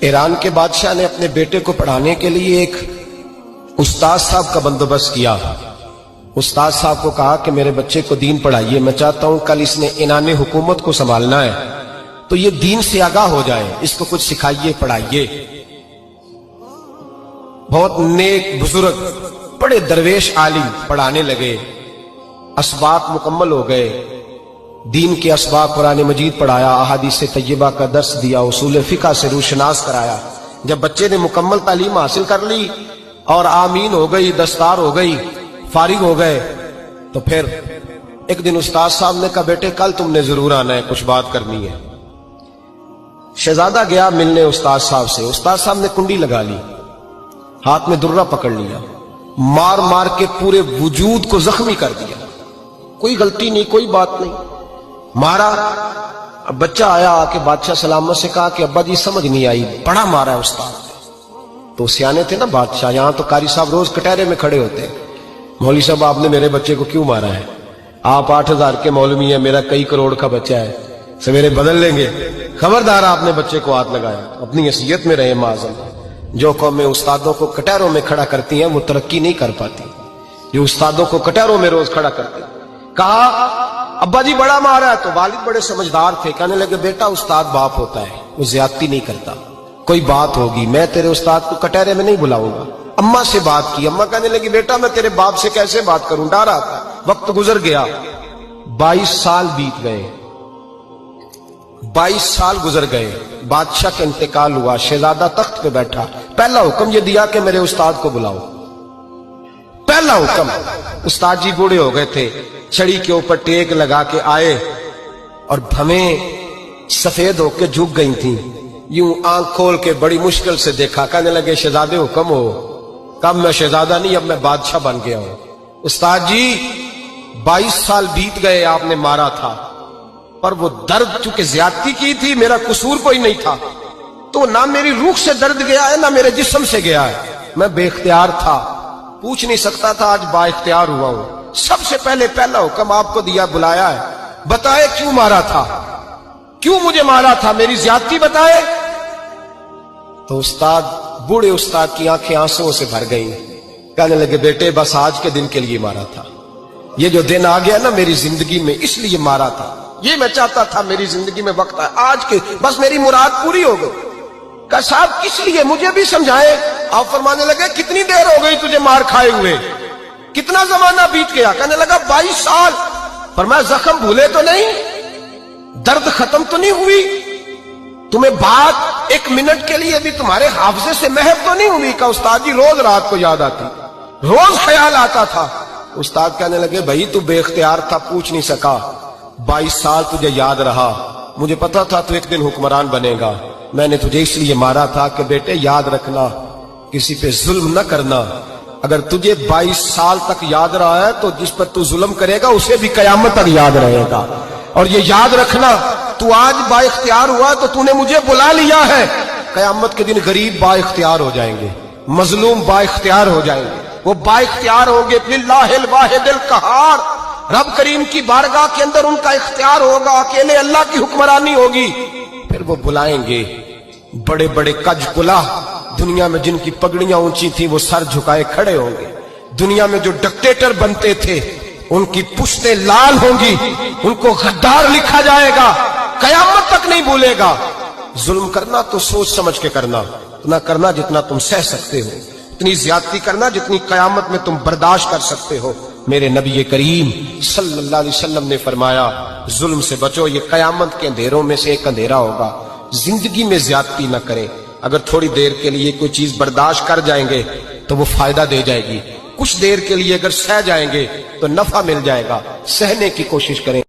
ایران کے بادشاہ نے اپنے بیٹے کو پڑھانے کے لیے ایک استاد صاحب کا بندوبست کیا۔ استاد صاحب کو کہا کہ میرے بچے کو دین پڑھائیے، میں چاہتا ہوں کل اس نے عنان حکومت کو سنبھالنا ہے تو یہ دین سے آگاہ ہو جائے، اس کو کچھ سکھائیے، پڑھائیے۔ بہت نیک بزرگ بڑے درویش عالم پڑھانے لگے، اسباق مکمل ہو گئے، دین کے اسباق قرآن مجید پڑھایا، احادیث طیبہ کا درس دیا، اصول فقہ سے روشناس کرایا۔ جب بچے نے مکمل تعلیم حاصل کر لی اور آمین ہو گئی، دستار ہو گئی، فارغ ہو گئے، تو پھر ایک دن استاد صاحب نے کہا بیٹے کل تم نے ضرور آنا ہے، کچھ بات کرنی ہے۔ شہزادہ گیا ملنے استاد صاحب سے، استاد صاحب نے کنڈی لگا لی، ہاتھ میں درہ پکڑ لیا، مار مار کے پورے وجود کو زخمی کر دیا، کوئی غلطی نہیں، کوئی بات نہیں، مارا۔ اب بچہ آیا آ کے بادشاہ سلامت سے کہا کہ ابا جی سمجھ نہیں آئی، بڑا مارا ہے استاد۔ تو سیانے تھے نا بادشاہ، یہاں تو قاری صاحب روز کٹہرے میں کھڑے ہوتے ہیں، مولوی صاحب آپ نے میرے بچے کو کیوں مارا ہے؟ آپ 8,000 کے مولوی ہیں، میرا کئی کروڑ کا بچہ ہے، سویرے بدل لیں گے، خبردار آپ نے بچے کو ہاتھ لگایا، اپنی حیثیت میں رہے معاذ۔ جو قومیں استادوں کو کٹہروں میں کھڑا کرتی ہیں وہ ترقی نہیں کر پاتی، جو استادوں کو کٹہروں میں روز کھڑا کرتے ہیں۔ کہا ابا جی بڑا مارا ہے، تو والد بڑے سمجھدار تھے، کہنے لگے بیٹا استاد باپ ہوتا ہے، وہ زیادتی نہیں کرتا، کوئی بات ہوگی، میں تیرے استاد کو کٹہرے میں نہیں بلاؤں گا۔ اماں سے بات کی، اماں کہنے لگی بیٹا میں تیرے باپ سے کیسے بات کروں، ڈر آتا۔ وقت گزر گیا، 22 سال بیت گئے، 22 سال گزر گئے، بادشاہ کا انتقال ہوا، شہزادہ تخت پہ بیٹھا، پہلا حکم یہ دیا کہ میرے استاد کو بلاؤ، پہلا حکم۔ استاد جی بوڑھے ہو گئے تھے، چھڑی کے اوپر ٹیک لگا کے آئے اور بھویں سفید ہو کے جھک گئی تھیں، یوں آنکھ کھول کے بڑی مشکل سے دیکھا، کہنے لگے شہزادے حکم ہو۔ کب میں شہزادہ نہیں، اب میں بادشاہ بن گیا ہوں۔ استاد جی 22 سال بیت گئے، آپ نے مارا تھا، پر وہ درد چونکہ زیادتی کی تھی، میرا قصور کوئی نہیں تھا، تو نہ میری روح سے درد گیا ہے نہ میرے جسم سے گیا ہے، میں بے اختیار تھا، پوچھ نہیں سکتا تھا، آج با اختیار ہوا ہوں۔ سب سے پہلے پہلا حکم آپ کو دیا، بلایا ہے، بتائے کیوں مارا تھا، کیوں مجھے مارا تھا، میری زیادتی بتائے۔ تو استاد بوڑھے استاد کی آنکھیں آنسوں سے بھر گئیں، کہنے لگے بیٹے بس آج کے دن کے لیے مارا تھا، یہ جو دن آ گیا نا میری زندگی میں اس لیے مارا تھا، یہ میں چاہتا تھا میری زندگی میں وقت ہے، آج کے بس میری مراد پوری ہو گئی۔ کہا صاحب کس لیے، مجھے بھی سمجھائے۔ آپ فرمانے لگے کتنی دیر ہو گئی تجھے مار کھائے ہوئے، کتنا زمانہ بیت گیا؟ کہنے لگا 22 سال۔ فرمایا زخم بھولے تو نہیں، درد ختم تو نہیں ہوئی، تمہیں بات 1 منٹ کے لیے بھی تمہارے حافظے سے محو تو نہیں ہوئی؟ کہ استاد جی روز رات کو یاد آتی، روز خیال آتا تھا۔ استاد کہنے لگے بھائی تو بے اختیار تھا، پوچھ نہیں سکا، 22 سال تجھے یاد رہا، مجھے پتا تھا تو ایک دن حکمران بنے گا، میں نے تجھے اس لیے مارا تھا کہ بیٹے یاد رکھنا، کسی پہ ظلم نہ کرنا، اگر تجھے 22 سال تک یاد رہا ہے تو جس پر تو ظلم کرے گا اسے بھی قیامت تک یاد رہے گا، اور یہ یاد رکھنا تو آج با اختیار ہوا تو تو نے مجھے بلا لیا ہے، قیامت کے دن غریب با اختیار ہو جائیں گے، مظلوم با اختیار ہو جائیں گے، وہ با اختیار ہوں گے، للہ الواحد القہار، رب کریم کی بارگاہ کے اندر ان کا اختیار ہوگا، اکیلے اللہ کی حکمرانی ہوگی، پھر وہ بلائیں گے بڑے بڑے کج کلا، دنیا میں جن کی پگڑیاں اونچی تھیں وہ سر جھکائے کھڑے ہوں گے، دنیا میں جو ڈکٹیٹر بنتے تھے ان کی پشتیں لال ہوں گی، ان کو غدار لکھا جائے گا، قیامت تک نہیں بھولے گا۔ ظلم کرنا تو سوچ سمجھ کے کرنا، اتنا کرنا جتنا تم سہ سکتے ہو، اتنی زیادتی کرنا جتنی قیامت میں تم برداشت کر سکتے ہو۔ میرے نبی کریم صلی اللہ علیہ وسلم نے فرمایا ظلم سے بچو، یہ قیامت کے اندھیروں میں سے ایک اندھیرا ہوگا، زندگی میں زیادتی نہ کریں، اگر تھوڑی دیر کے لیے کوئی چیز برداشت کر جائیں گے تو وہ فائدہ دے جائے گی، کچھ دیر کے لیے اگر سہ جائیں گے تو نفع مل جائے گا، سہنے کی کوشش کریں۔